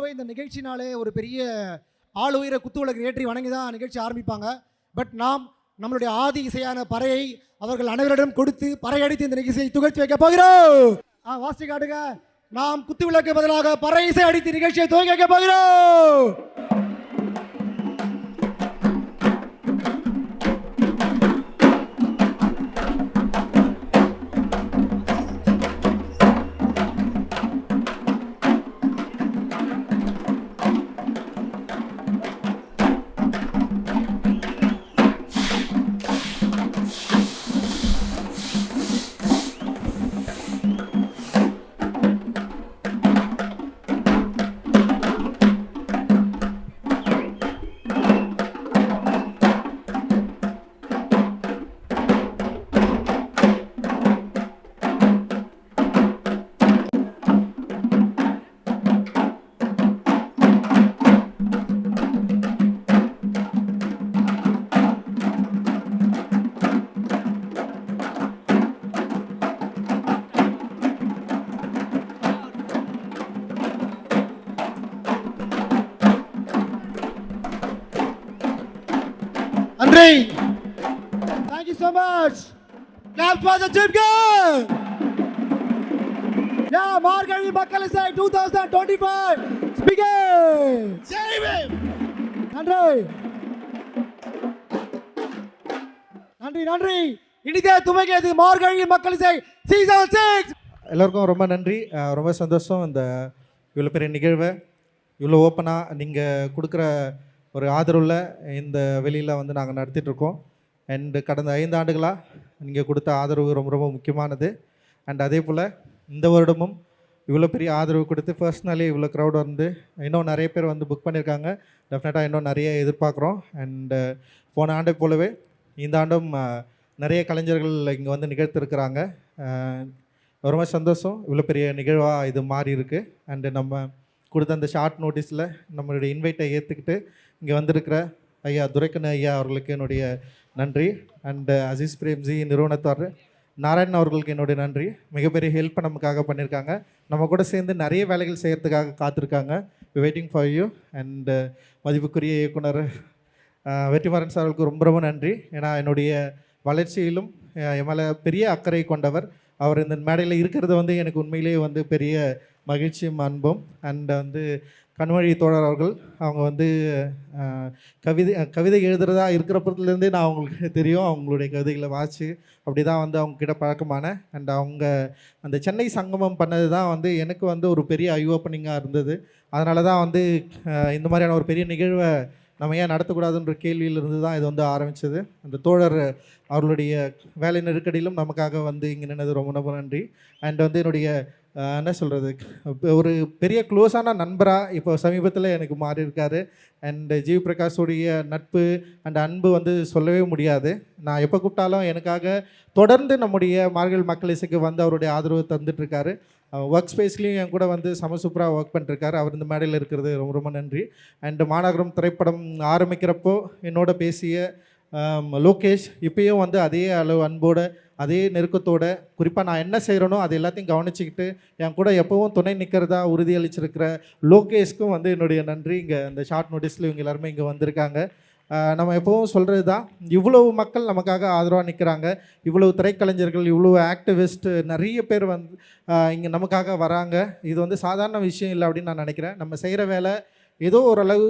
பொதுவாகவே இந்த நிகழ்ச்சினாலே ஒரு பெரிய ஆள் உயிரை குத்துவிளக்கு ஏற்றி வணங்கி தான் நிகழ்ச்சி ஆரம்பிப்பாங்க. பட் நாம் நம்மளுடைய ஆதி இசையான பறையை அவர்கள் அனைவரிடம் கொடுத்து பறையடித்து இந்த நிகழ்ச்சியை துவக்கி வைக்க போகிறோம். வாசி காட்டுங்க. நாம் குத்துவிளக்கு பதிலாக பறை இசை அடித்து நிகழ்ச்சியை துவக்கி வைக்க போகிறோம். நன்றி. Thank you so much. Clap for the Jim Gang. Yeah, மார்கழி மக்கள் இசை 2025 begin. Jai Bhim. நன்றி. நன்றி நன்றி. இனிதே துவங்கியது மார்கழி மக்கள் இசை சீசன் 6. எல்லாருக்கும் ரொம்ப நன்றி. ரொம்ப சந்தோஷம் இந்த இவ்வளோ பெரிய நிகழ்வை இவ்வளோ ஓப்பனாக நீங்கள் கொடுக்குற ஒரு ஆதரவில் இந்த வெளியில் வந்து நாங்கள் நடத்திட்டுருக்கோம். அண்டு கடந்த 5 ஆண்டுகளாக நீங்கள் கொடுத்த ஆதரவு ரொம்ப ரொம்ப முக்கியமானது. அண்ட் அதே போல் இந்த வருடமும் இவ்வளோ பெரிய ஆதரவு கொடுத்து பர்சனலி இவ்வளோ க்ரௌட் வந்து இன்னும் நிறைய பேர் வந்து புக் பண்ணியிருக்காங்க. டெஃபினட்டாக இன்னும் நிறைய எதிர்பார்க்குறோம். அண்டு போன ஆண்டை போலவே இந்த ஆண்டும் நிறைய கலைஞர்கள் இங்கே வந்து நிகழ்த்திருக்கிறாங்க. ரொம்ப சந்தோஷம். இவ்வளோ பெரிய நிகழ்வாக இது மாறி இருக்குது. அண்டு நம்ம கொடுத்த அந்த ஷார்ட் நோட்டீஸில் நம்மளுடைய இன்வைட்டை ஏற்றுக்கிட்டு இங்கே வந்திருக்கிற ஐயா துரைக்கண்ண ஐயா அவர்களுக்கு என்னுடைய நன்றி. அண்டு அசீஸ் பிரேம்ஜி நிறுவனத்தார் நாராயணன் அவர்களுக்கு என்னுடைய நன்றி. மிகப்பெரிய ஹெல்ப்பை நமக்காக பண்ணியிருக்காங்க. நம்ம கூட சேர்ந்து நிறைய வேலைகள் செய்கிறதுக்காக காத்திருக்காங்க. Waiting for you. அண்டு மதிப்புக்குரிய இயக்குனர் வெற்றிமாறன் சார் அவர்களுக்கு ரொம்ப ரொம்ப நன்றி. ஏன்னா என்னுடைய வளர்ச்சியிலும் என் மேலே பெரிய அக்கறை கொண்டவர். அவர் இந்த மேடையில் இருக்கிறது வந்து எனக்கு உண்மையிலேயே வந்து பெரிய மகிழ்ச்சியும் அன்பும். அண்ட் வந்து கண்மொழி தோழர் அவர்கள் அவங்க வந்து கவிதை எழுதுறதா இருக்கிறப்பத்துலேருந்தே நான் அவங்களுக்கு தெரியும். அவங்களுடைய கவிதைகளை வாசி அப்படி தான் வந்து அவங்கக்கிட்ட பழக்கமான. அண்ட் அவங்க அந்த சென்னை சங்கமம் பண்ணது தான் வந்து எனக்கு வந்து ஒரு பெரிய ஐ ஓப்பனிங்காக இருந்தது. அதனால தான் வந்து இந்த மாதிரியான ஒரு பெரிய நிகழ்வை நம்ம ஏன் நடத்தக்கூடாதுன்ற கேள்வியிலிருந்து தான் இது வந்து ஆரம்பித்தது. அந்த தோழர் அவர்களுடைய வேலை நெருக்கடியிலும் நமக்காக வந்து இங்கே நின்னது ரொம்ப ரொம்ப நன்றி. அண்ட் வந்து என்னுடைய என்ன சொல்கிறது ஒரு பெரிய க்ளோஸான நண்பராக இப்போ சமீபத்தில் எனக்கு மாறி இருக்கார். அண்டு ஜிவி பிரகாஷோடைய நட்பு அண்ட் அன்பு வந்து சொல்லவே முடியாது. நான் எப்போ கூப்பிட்டாலும் எனக்காக தொடர்ந்து நம்முடைய மார்கழி மக்கள் இசைக்கு வந்து அவருடைய ஆதரவு தந்துட்டுருக்காரு. ஒர்க் ஸ்பேஸ்லேயும் என் கூட வந்து சூப்பராக ஒர்க் பண்ணிட்டுருக்காரு. அவர் இந்த மேடையில் இருக்கிறது ரொம்ப ரொம்ப நன்றி. அண்டு மாநகரம் திரைப்படம் ஆரம்பிக்கிறப்போ என்னோட பேசிய லோகேஷ் இப்பயும் வந்து அதே அளவு அன்போடு அதே நெருக்கத்தோடு குறிப்பாக நான் என்ன செய்கிறேனோ அது எல்லாத்தையும் கவனிச்சிக்கிட்டு என் கூட எப்போவும் துணை நிற்கிறதா உறுதியளிச்சிருக்கிற லோகேஷ்க்கும் வந்து என்னுடைய நன்றி. இங்கே அந்த ஷார்ட் நோட்டீஸில் இவங்க எல்லாருமே இங்கே வந்திருக்காங்க. நம்ம எப்போவும் சொல்கிறது தான், இவ்வளவு மக்கள் நமக்காக ஆதரவாக நிற்கிறாங்க. இவ்வளவு திரைக்கலைஞர்கள், இவ்வளோ ஆக்டிவிஸ்ட்டு நிறைய பேர் வந்து இங்கே நமக்காக வராங்க. இது வந்து சாதாரண விஷயம் இல்லை அப்படின்னு நான் நினைக்கிறேன். நம்ம செய்கிற வேலை ஏதோ ஓரளவு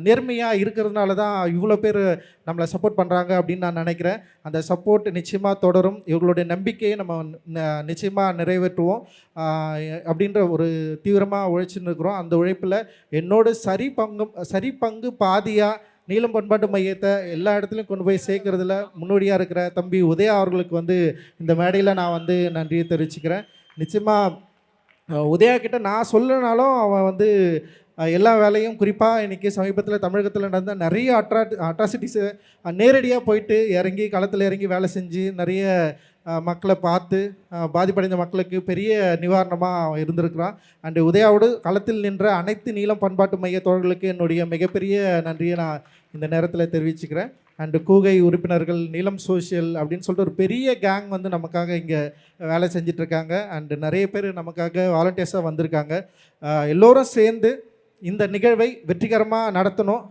நேர்மையாக இருக்கிறதுனால தான் இவ்வளோ பேர் நம்மளை சப்போர்ட் பண்ணுறாங்க அப்படின்னு நான் நினைக்கிறேன். அந்த சப்போர்ட் நிச்சயமாக தொடரும். இவங்களுடைய நம்பிக்கையை நம்ம நிச்சயமாக நிறைவேற்றுவோம் அப்படின்ற ஒரு தீவிரமாக உழைச்சின்னு இருக்கிறோம். அந்த உழைப்பில் என்னோட சரி பங்கு பாதியாக நீலம் பண்பாட்டு மையத்தை எல்லா இடத்துலையும் கொண்டு போய் சேர்க்கறதுல முன்னோடியாக இருக்கிற தம்பி உதயா அவர்களுக்கு வந்து இந்த மேடையில் நான் வந்து நன்றியை தெரிவிச்சுக்கிறேன். நிச்சயமாக உதயா கிட்ட நான் சொல்லனாலும் அவன் வந்து எல்லா வேலையும் குறிப்பாக இன்றைக்கி சமீபத்தில் தமிழகத்தில் நடந்த நிறைய அட்ராசிட்டிஸு நேரடியாக போயிட்டு இறங்கி களத்தில் இறங்கி வேலை செஞ்சு நிறைய மக்களை பார்த்து பாதிப்படைந்த மக்களுக்கு பெரிய நிவாரணமாக இருந்திருக்கிறான். அண்டு உதயாவோடு களத்தில் நின்ற அனைத்து நீலம் பண்பாட்டு மைய தோழர்களுக்கு என்னுடைய மிகப்பெரிய நன்றியை நான் இந்த நேரத்தில் தெரிவிச்சுக்கிறேன். அண்டு கூகை உறுப்பினர்கள், நீலம் சோஷியல் அப்படின்னு சொல்லிட்டு ஒரு பெரிய கேங் வந்து நமக்காக இங்கே வேலை செஞ்சிட்ருக்காங்க. அண்டு நிறைய பேர் நமக்காக வாலண்டியர்ஸாக வந்திருக்காங்க. எல்லோரும் சேர்ந்து இந்த நிகழ்வை வெற்றிகரமாக நடத்தணும்.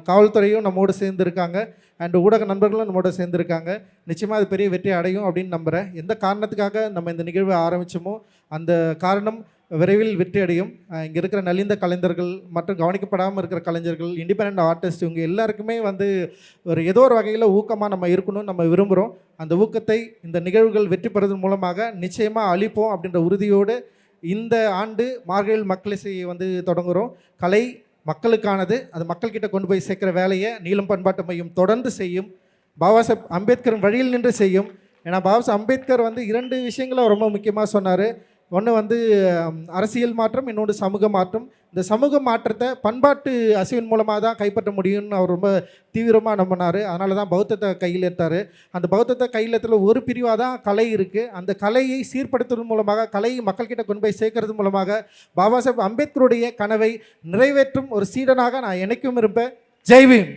காவல்துறையும் நம்மோடு சேர்ந்துருக்காங்க, அண்டு ஊடக நண்பர்களும் நம்மோட சேர்ந்துருக்காங்க. நிச்சயமாக அது பெரிய வெற்றி அடையும் அப்படின்னு நம்புகிறேன். எந்த காரணத்துக்காக நம்ம இந்த நிகழ்வை ஆரம்பித்தோமோ அந்த காரணம் விரைவில் வெற்றி அடையும். இங்கே இருக்கிற நலிந்த கலைஞர்கள் மற்றும் கவனிக்கப்படாமல் இருக்கிற கலைஞர்கள், இண்டிபெண்ட் ஆர்டிஸ்ட், இவங்க எல்லாருக்குமே வந்து ஏதோ ஒரு வகையில் ஊக்கமாக நம்ம இருக்கணும்னு நம்ம விரும்புகிறோம். அந்த ஊக்கத்தை இந்த நிகழ்வுகள் வெற்றி பெறுவதன் மூலமாக நிச்சயமாக அளிப்போம் அப்படின்ற உறுதியோடு இந்த ஆண்டு மார்கழியில் மக்களிசையை வந்து தொடங்குகிறோம். கலை மக்களுக்கானது, அது மக்கள்கிட்ட கொண்டு போய் சேர்க்குற வேலையை நீலம் பண்பாட்டு மையம் தொடர்ந்து செய்யும். பாபா சாஹேப் அம்பேத்கரின் வழியில் நின்று செய்யும். ஏன்னா பாபா சாஹேப் அம்பேத்கர் வந்து 2 விஷயங்களை ரொம்ப முக்கியமாக சொன்னார். ஒன்று வந்து அரசியல் மாற்றம், இன்னொன்று சமூக மாற்றம். இந்த சமூக மாற்றத்தை பண்பாட்டு அசைவின் மூலமாக தான் கைப்பற்ற முடியும்னு அவர் ரொம்ப தீவிரமாக நம்பினார். அதனால தான் பௌத்தத்தை கையில் எடுத்தார். அந்த பௌத்தத்தை கையில் எடுத்துல ஒரு பிரிவாக தான் கலை இருக்குது. அந்த கலையை சீர்படுத்துவதன் மூலமாக, கலையை மக்கள்கிட்ட கொண்டு போய் சேர்க்கறது மூலமாக பாபா சாஹேப் அம்பேத்கருடைய கனவை நிறைவேற்றும் ஒரு சீடனாக நான் என்னைக்கும் இருப்பேன். ஜெய்பீம்.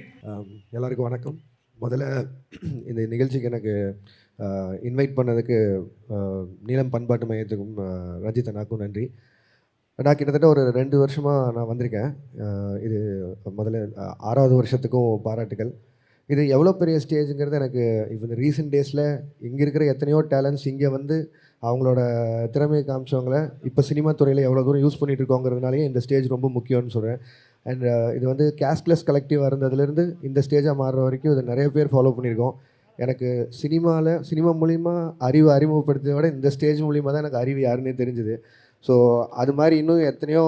எல்லாருக்கும் வணக்கம். முதல்ல இந்த நிகழ்ச்சிக்கு எனக்கு இன்வைட் பண்ணதுக்கு நீலம் பண்பாட்டு மையத்துக்கும் ரஞ்சித் அண்ணாக்கும் நன்றி. நான் கிட்டத்தட்ட ஒரு 2 வருஷமாக நான் வந்திருக்கேன். இது முதல்ல 6வது வருஷத்துக்கும் பாராட்டுகள். இது எவ்வளோ பெரிய ஸ்டேஜுங்கிறது எனக்கு இப்போ இந்த ரீசெண்ட் டேஸில் இங்கே இருக்கிற எத்தனையோ டேலண்ட்ஸ் இங்கே வந்து அவங்களோட திறமையை காமிச்சவங்களை இப்போ சினிமா துறையில் எவ்வளோ தூரம் யூஸ் பண்ணிகிட்டு இருக்கோங்கிறதுனாலேயே இந்த ஸ்டேஜ் ரொம்ப முக்கியம்னு சொல்கிறேன். அண்ட் இது வந்து கேஸ்ட்லெஸ் கலெக்டிவாக இருந்ததுலேருந்து இந்த ஸ்டேஜாக மாறுற வரைக்கும் இதை நிறைய பேர் ஃபாலோ பண்ணியிருக்கோம். எனக்கு சினிமா மூலிமா அறிவை அறிமுகப்படுத்தியதை விட இந்த ஸ்டேஜ் மூலிமா தான் எனக்கு அறிவு யாருன்னே தெரிஞ்சுது. ஸோ அது மாதிரி இன்னும் எத்தனையோ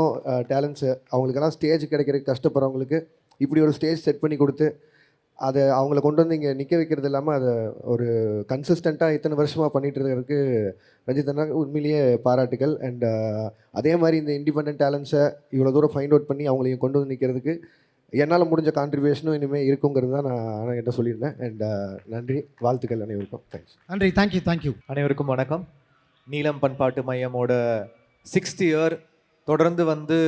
டேலண்ட்ஸு அவங்களுக்கெல்லாம் ஸ்டேஜ் கிடைக்கிறதுக்கு கஷ்டப்படுறவங்களுக்கு இப்படி ஒரு ஸ்டேஜ் செட் பண்ணி கொடுத்து அதை அவங்கள கொண்டு வந்து இங்கே நிற்க வைக்கிறது இல்லாமல் அதை ஒரு கன்சிஸ்டண்ட்டாக இத்தனை வருஷமாக பண்ணிகிட்டு இருக்கிறதுக்கு ரஞ்சித் அண்ணா உண்மையிலேயே பாராட்டுகள். அண்ட் அதே மாதிரி இந்த இண்டிபெண்ட் டேலண்ட்ஸை இவ்வளோ தூரம் ஃபைண்ட் அவுட் பண்ணி அவங்களையும் கொண்டு வந்து நிற்கிறதுக்கு என்னால் முடிஞ்ச கான்ட்ரிபியூஷனும் இனிமேல் இருக்குங்கிறது தான் நான் கிட்ட சொல்லியிருந்தேன். அண்ட் நன்றி, வாழ்த்துக்கள் அனைவருக்கும். தேங்க்ஸ். நன்றி. தேங்க்யூ. அனைவருக்கும் வணக்கம். நீலம் பண்பாட்டு மையமோட 6th இயர் தொடர்ந்து வந்து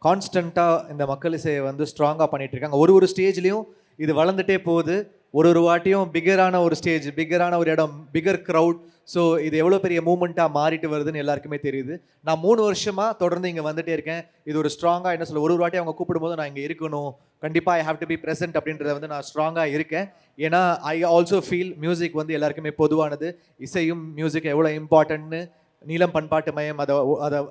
கான்ஸ்டண்ட்டாக இந்த மக்கள் இசையை வந்து ஸ்ட்ராங்காக பண்ணிகிட்ருக்காங்க. ஒரு ஸ்டேஜ்லேயும் இது வளர்ந்துட்டே போகுது. ஒரு வாட்டியும் பிகரான ஒரு ஸ்டேஜ், பிகரான ஒரு இடம், பிகர் க்ரௌட். ஸோ இது எவ்வளோ பெரிய மூமெண்ட்டாக மாறிட்டு வருதுன்னு எல்லாருக்குமே தெரியுது. நான் 3 வருஷமாக தொடர்ந்து இங்கே வந்துட்டே இருக்கேன். இது ஒரு ஸ்ட்ராங்காக என்ன சொல்ல, ஒரு வாட்டி அவங்க கூப்பிடும்போது நான் இங்கே இருக்கணும், கண்டிப்பாக I have to be present அப்படின்றத வந்து நான் ஸ்ட்ராங்காக இருக்கேன். ஏன்னா ஐ ஆல்சோ ஃபீல் மியூசிக் வந்து எல்லாருக்குமே பொதுவானது. இசையும் மியூசிக் எவ்வளோ இம்பார்ட்டன்ட்னு நீலம் பண்பாட்டு மையம்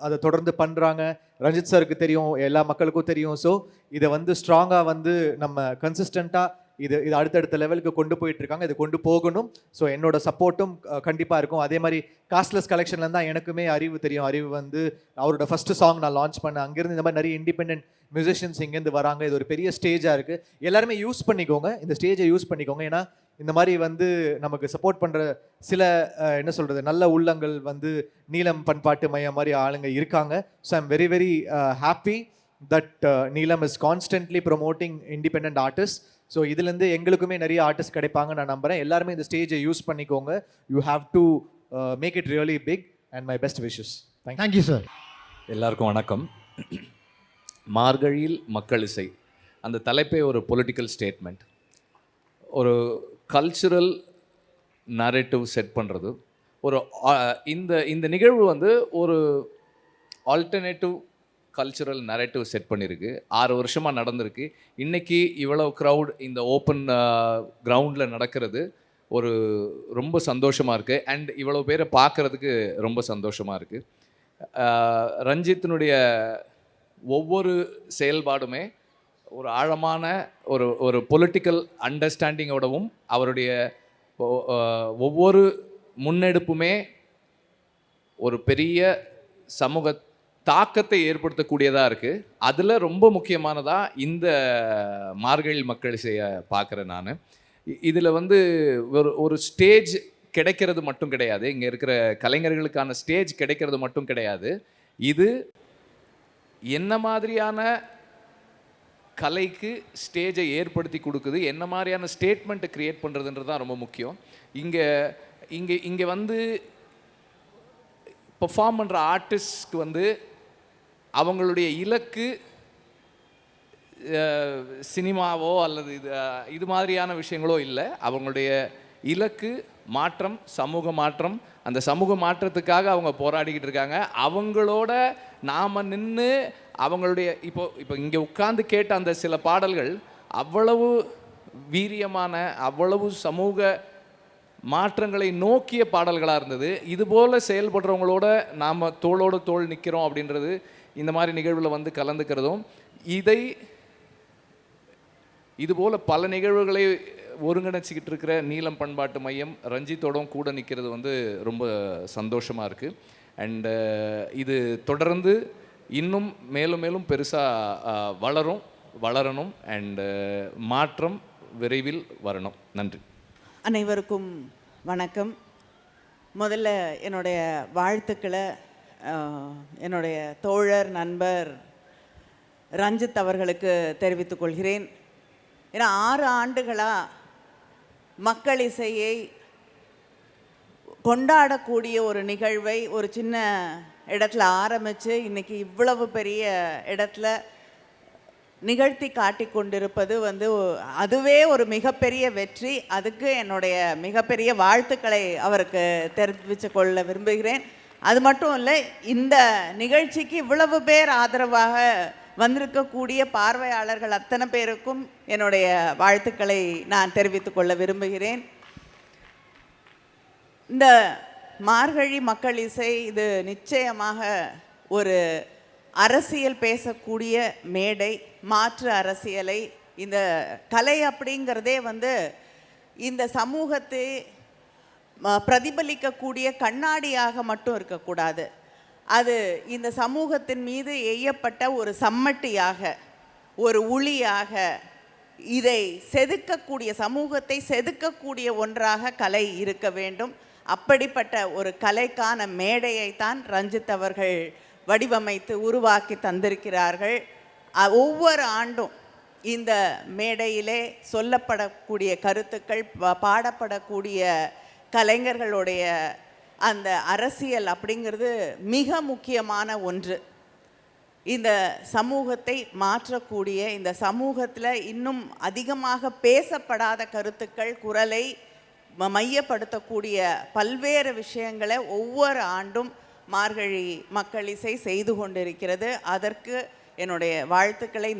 அதை தொடர்ந்து பண்ணுறாங்க. ரஞ்சித் சாருக்கு தெரியும், எல்லா மக்களுக்கும் தெரியும். ஸோ இதை வந்து ஸ்ட்ராங்காக வந்து நம்ம கன்சிஸ்டண்ட்டாக இது அடுத்தடுத்த லெவலுக்கு கொண்டு போயிட்டுருக்காங்க. இது கொண்டு போகணும். ஸோ என்னோட சப்போர்ட்டும் கண்டிப்பாக இருக்கும். அதே மாதிரி காஸ்ட்லெஸ் கலெக்ஷன்லேருந்து தான் எனக்குமே அறிவு தெரியும். அறிவு வந்து அவரோட ஃபஸ்ட்டு சாங் நான் லான்ச் பண்ணேன். அங்கேருந்து இந்த மாதிரி நிறைய இண்டிபெண்ட் மியூசிஷியன்ஸ் இங்கேருந்து வராங்க. இது ஒரு பெரிய ஸ்டேஜாக இருக்குது. எல்லாருமே யூஸ் பண்ணிக்கோங்க, இந்த ஸ்டேஜை யூஸ் பண்ணிக்கோங்க. ஏன்னா இந்த மாதிரி வந்து நமக்கு சப்போர்ட் பண்ணுற சில என்ன சொல்கிறது நல்ல உள்ளங்கள் வந்து நீலம் பண்பாட்டு மையம் மாதிரி ஆளுங்க இருக்காங்க. So I'm very very happy that Neelam is constantly promoting independent artist. So இதுலேருந்து எங்களுக்குமே நிறைய ஆர்டிஸ்ட் கிடைப்பாங்க நான் நம்புகிறேன். எல்லாருமே இந்த ஸ்டேஜை யூஸ் பண்ணிக்கோங்க. You have to make it really big and my best wishes. Thank you sir. எல்லாருக்கும் வணக்கம். மார்கழியில் மக்கள் இசை அந்த தலைப்பே ஒரு பொலிட்டிக்கல் ஸ்டேட்மெண்ட், ஒரு கல்ச்சுரல் நரேட்டிவ் செட் பண்ணுறது. ஒரு இந்த நிகழ்வு வந்து ஒரு ஆல்டர்னேட்டிவ் கல்ச்சுரல் நரேட்டிவ் செட் பண்ணியிருக்கு. 6 வருஷமாக நடந்திருக்கு. இன்றைக்கி இவ்வளோ க்ரௌட் இந்த ஓப்பன் கிரவுண்டில் நடக்கிறது ஒரு ரொம்ப சந்தோஷமாக இருக்குது. அண்ட் இவ்வளோ பேரை பார்க்குறதுக்கு ரொம்ப சந்தோஷமாக இருக்குது. ரஞ்சித்தினுடைய ஒவ்வொரு செயல்பாடுமே ஒரு ஆழமான ஒரு பொலிட்டிக்கல் அண்டர்ஸ்டாண்டிங்கோடவும் அவருடைய ஒவ்வொரு முன்னெடுப்புமே ஒரு பெரிய சமூக தாக்கத்தை ஏற்படுத்தக்கூடியதாக இருக்குது. அதில் ரொம்ப முக்கியமானதாக இந்த மார்கழி மக்கள் இசையை பார்க்குறேன் நான். இதில் வந்து ஒரு ஸ்டேஜ் கிடைக்கிறது மட்டும் கிடையாது, இங்கே இருக்கிற கலைஞர்களுக்கான ஸ்டேஜ் கிடைக்கிறது மட்டும் கிடையாது. இது என்ன மாதிரியான கலைக்கு ஸ்டேஜை ஏற்படுத்தி கொடுக்குது, என்ன மாதிரியான ஸ்டேட்மெண்ட்டை க்ரியேட் பண்ணுறதுன்றது தான் ரொம்ப முக்கியம். இங்கே வந்து பெர்ஃபார்ம் பண்ணுற ஆர்டிஸ்ட்க்கு வந்து அவங்களுடைய இலக்கு சினிமாவோ அல்லது இது மாதிரியான விஷயங்களோ இல்லை. அவங்களுடைய இலக்கு மாற்றம், சமூக மாற்றம். அந்த சமூக மாற்றத்துக்காக அவங்க போராடிக்கிட்டு இருக்காங்க. அவங்களோட நாம் நின்று அவங்களுடைய இப்போ இங்கே உட்கார்ந்து கேட்ட அந்த சில பாடல்கள் அவ்வளவு வீரியமான, அவ்வளவு சமூக மாற்றங்களை நோக்கிய பாடல்களாக இருந்தது. இதுபோல் செயல்படுறவங்களோட நாம் தோளோடு தோள் நிற்கிறோம் அப்படின்றது இந்த மாதிரி நிகழ்வில் வந்து கலந்துக்கிறதும், இதுபோல் பல நிகழ்வுகளை ஒருங்கிணைச்சிக்கிட்டு இருக்கிற நீலம் பண்பாட்டு மையம் ரஞ்சித்தோடும் கூட நிற்கிறது வந்து ரொம்ப சந்தோஷமாக இருக்குது. அண்டு இது தொடர்ந்து இன்னும் மேலும் மேலும் பெருசாக வளரணும் அண்டு மாற்றம் விரைவில் வரணும். நன்றி. அனைவருக்கும் வணக்கம். முதல்ல என்னுடைய வாழ்த்துக்களை என்னுடைய தோழர் நண்பர் ரஞ்சித் அவர்களுக்கு தெரிவித்துக் கொள்கிறேன். ஏன்னா 6 ஆண்டுகளாக மக்கள் இசையை கொண்டாடக்கூடிய ஒரு நிகழ்வை ஒரு சின்ன இடத்துல ஆரம்பித்து இன்றைக்கி இவ்வளவு பெரிய இடத்துல நிகழ்த்தி காட்டி கொண்டிருப்பது வந்து அதுவே ஒரு மிகப்பெரிய வெற்றி. அதுக்கு என்னுடைய மிகப்பெரிய வாழ்த்துக்களை அவருக்கு தெரிவித்து கொள்ள விரும்புகிறேன். அது மட்டும் இல்லை, இந்த நிகழ்ச்சிக்கு இவ்வளவு பேர் ஆதரவாக வந்திருக்கக்கூடிய பார்வையாளர்கள் அத்தனை பேருக்கும் என்னுடைய வாழ்த்துக்களை நான் தெரிவித்துக் கொள்ள விரும்புகிறேன். இந்த மார்கழி மக்கள் இசை இது நிச்சயமாக ஒரு அரசியல் பேசக்கூடிய மேடை, மாற்று அரசியலை, இந்த கலை அப்படிங்கிறதே வந்து இந்த சமூகத்தை பிரதிபலிக்கக்கூடிய கண்ணாடியாக மட்டும் இருக்கக்கூடாது. அது இந்த சமூகத்தின் மீது எய்யப்பட்ட ஒரு சம்மட்டியாக, ஒரு உளியாக, இதை செதுக்கக்கூடிய, சமூகத்தை செதுக்கக்கூடிய ஒன்றாக கலை இருக்க வேண்டும். அப்படிப்பட்ட ஒரு கலைக்கான மேடையைத்தான் ரஞ்சித் அவர்கள் வடிவமைத்து உருவாக்கி தந்திருக்கிறார்கள். ஒவ்வொரு ஆண்டும் இந்த மேடையிலே சொல்லப்படக்கூடிய கருத்துக்கள், பாடப்படக்கூடிய கலைஞர்களுடைய அந்த அரசியல் அப்படிங்கிறது மிக முக்கியமான ஒன்று. இந்த சமூகத்தை மாற்றக்கூடிய, இந்த சமூகத்தில் இன்னும் அதிகமாக பேசப்படாத கருத்துக்கள், குரலை மையப்படுத்தக்கூடிய பல்வேறு விஷயங்களை ஒவ்வொரு ஆண்டும் மார்கழி மக்கள் இசை செய்து கொண்டிருக்கிறது. அதற்கு என்னுடைய வாழ்த்துக்களை.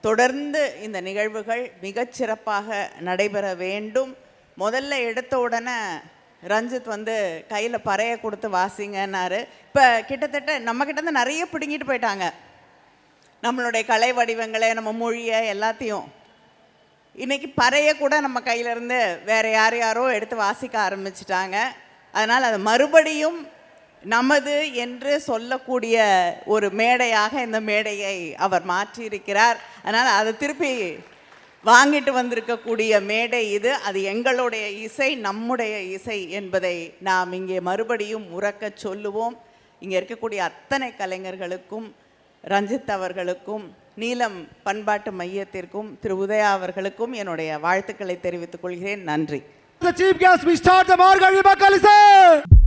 தொடர்ந்து இந்த நிகழ்வுகள் மிகச்சிறப்பாக நடைபெற வேண்டும். முதல்ல எடுத்த உடனே ரஞ்சித் வந்து கையில் பறையை கொடுத்து வாசிங்கன்னாரு. இப்போ கிட்டத்தட்ட நம்மக்கிட்ட நிறைய பிடுங்கிட்டு போயிட்டாங்க, நம்மளுடைய கலை வடிவங்களை, நம்ம மொழியை எல்லாத்தையும். இன்றைக்கி பறையை கூட நம்ம கையிலேருந்து வேறு யாரோ எடுத்து வாசிக்க ஆரம்பிச்சிட்டாங்க. அதனால் அது மறுபடியும் நமது என்று சொல்லக்கூடிய ஒரு மேடையாக இந்த மேடையை அவர் மாற்றியிருக்கிறார். அதனால் அதை திருப்பி வாங்கிட்டு வந்திருக்கக்கூடிய மேடை இது. அது எங்களுடைய இசை, நம்முடைய இசை என்பதை நாம் இங்கே மறுபடியும் உறக்க சொல்லுவோம். இங்கே இருக்கக்கூடிய அத்தனை கலைஞர்களுக்கும், ரஞ்சித் அவர்களுக்கும், நீலம் பண்பாட்டு மையத்திற்கும், திரு உதயா அவர்களுக்கும் என்னுடைய வாழ்த்துக்களை தெரிவித்துக் கொள்கிறேன். நன்றி. The chief guest, we start the Margazhi Makkal Isai.